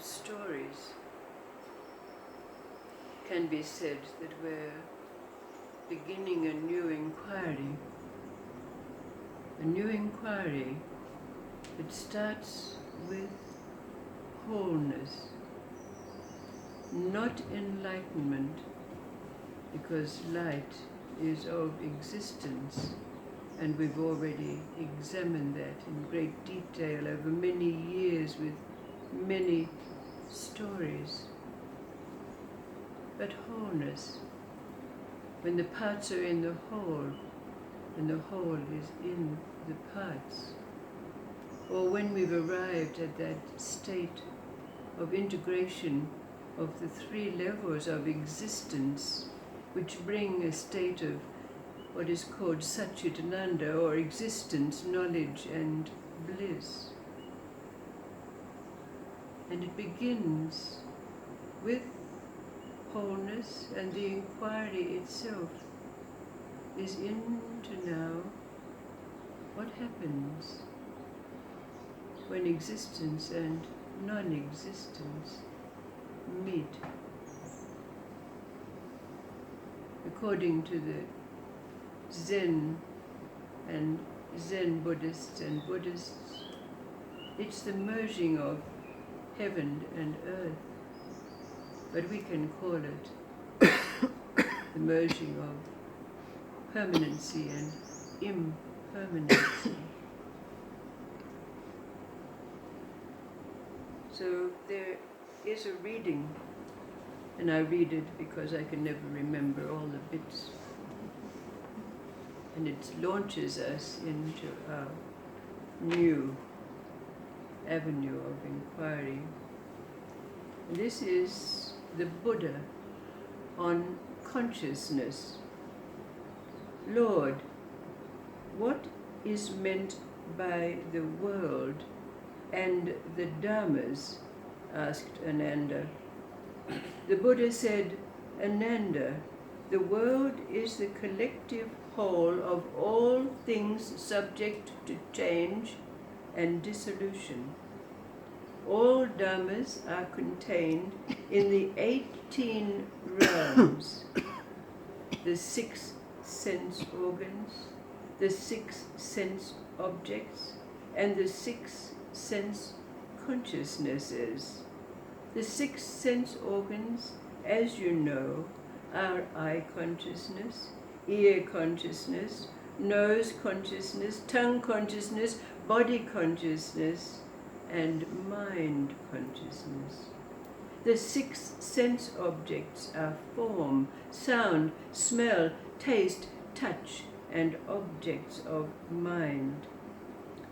of stories, can be said that we're beginning a new inquiry. A new inquiry that starts with wholeness, not enlightenment, because light is of existence, and we've already examined that in great detail over many years with many stories. But wholeness, when the parts are in the whole, and the whole is in the parts, or when we've arrived at that state of integration of the three levels of existence, which bring a state of what is called Satchit Ananda, or existence, knowledge and bliss. And it begins with wholeness, and the inquiry itself is into now what happens when existence and non-existence meet. According to the Zen and Zen Buddhists and Buddhists, it's the merging of heaven and earth, but we can call it the merging of permanency and impermanency. So there is a reading, and I read it because I can never remember all the bits. And it launches us into our new avenue of inquiry. And this is the Buddha on consciousness. Lord, what is meant by the world and the Dhammas? Asked Ananda. The Buddha said, Ananda, the world is the collective whole of all things subject to change and dissolution. All Dhammas are contained in the 18 realms, the 6 sense organs, the 6 sense objects, and the 6 sense consciousnesses. The 6 sense organs, as you know, are eye consciousness, ear consciousness, nose consciousness, tongue consciousness, body consciousness, and mind consciousness. The 6 sense objects are form, sound, smell, taste, touch, and objects of mind.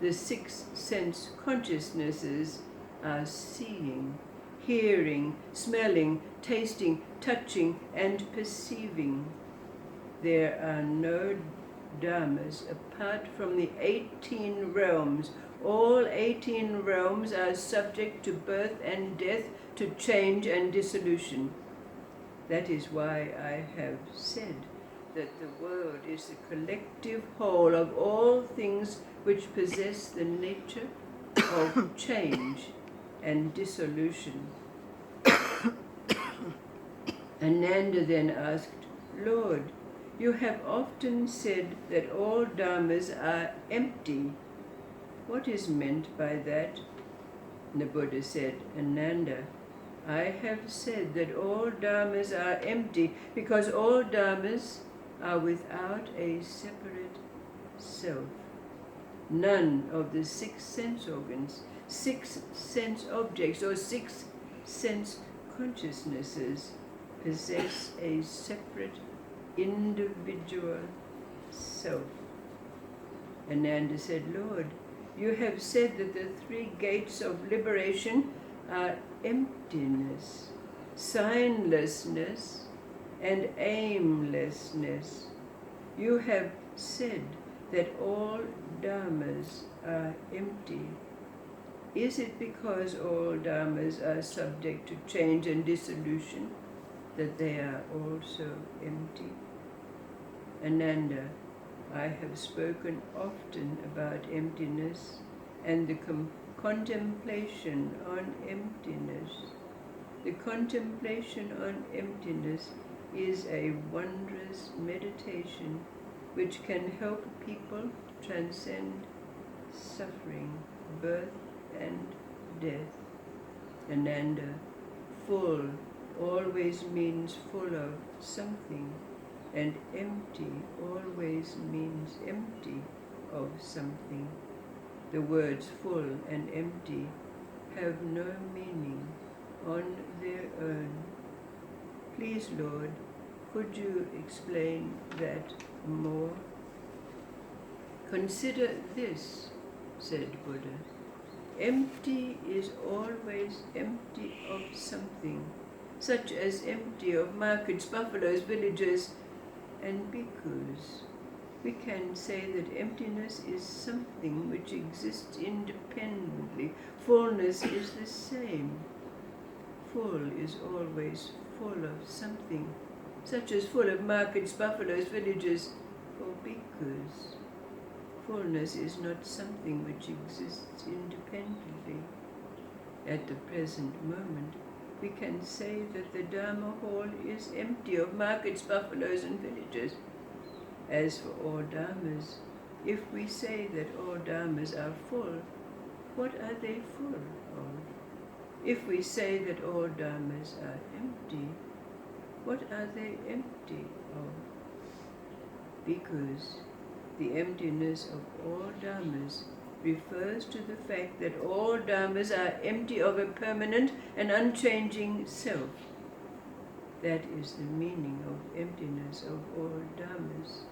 The 6 sense consciousnesses are seeing, hearing, smelling, tasting, touching, and perceiving. There are no Dhammas apart from the 18 realms. All 18 realms are subject to birth and death, to change and dissolution. That is why I have said that the world is the collective whole of all things which possess the nature of change and dissolution. Ananda then asked, Lord, you have often said that all Dhammas are empty. What is meant by that? The Buddha said, Ananda, I have said that all Dhammas are empty because all Dhammas are without a separate self. None of the 6 sense organs, 6 sense objects, or 6 sense consciousnesses possess a separate individual self. Ananda said, Lord, you have said that the 3 gates of liberation are emptiness, signlessness, and aimlessness. You have said that all Dhammas are empty. Is it because all Dhammas are subject to change and dissolution that they are also empty? Ananda, I have spoken often about emptiness and the contemplation on emptiness. The contemplation on emptiness is a wondrous meditation which can help people transcend suffering, birth and death. Ananda, full always means full of something, and empty always means empty of something. The words full and empty have no meaning on their own. Please, Lord, could you explain that more? Consider this, said Buddha. Empty is always empty of something, such as empty of markets, buffaloes, villages, and bhikkhus. We can say that emptiness is something which exists independently. Fullness is the same. Full is always full of something, such as full of markets, buffaloes, villages, or bhikkhus. Fullness is not something which exists independently. At the present moment, we can say that the Dharma hall is empty of markets, buffaloes, and villages. As for all dharmas, if we say that all dharmas are full, what are they full of? If we say that all dharmas are empty, what are they empty of? Because the emptiness of all dharmas refers to the fact that all dharmas are empty of a permanent and unchanging self. That is the meaning of emptiness of all dharmas.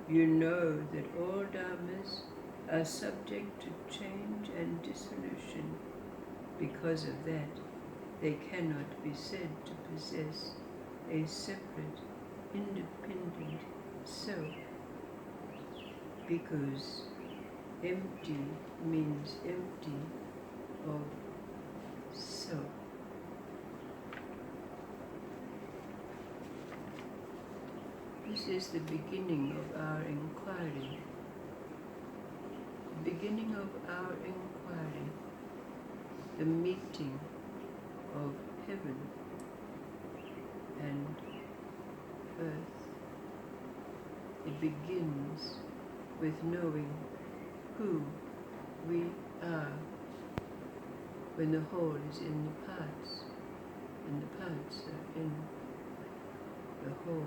You know that all dharmas are subject to change and dissolution. Because of that, they cannot be said to possess a separate, independent self. Because empty means empty of self. This is the beginning of our inquiry. The beginning of our inquiry, the meeting of heaven and earth. It begins with knowing who we are when the whole is in the parts and the parts are in the whole.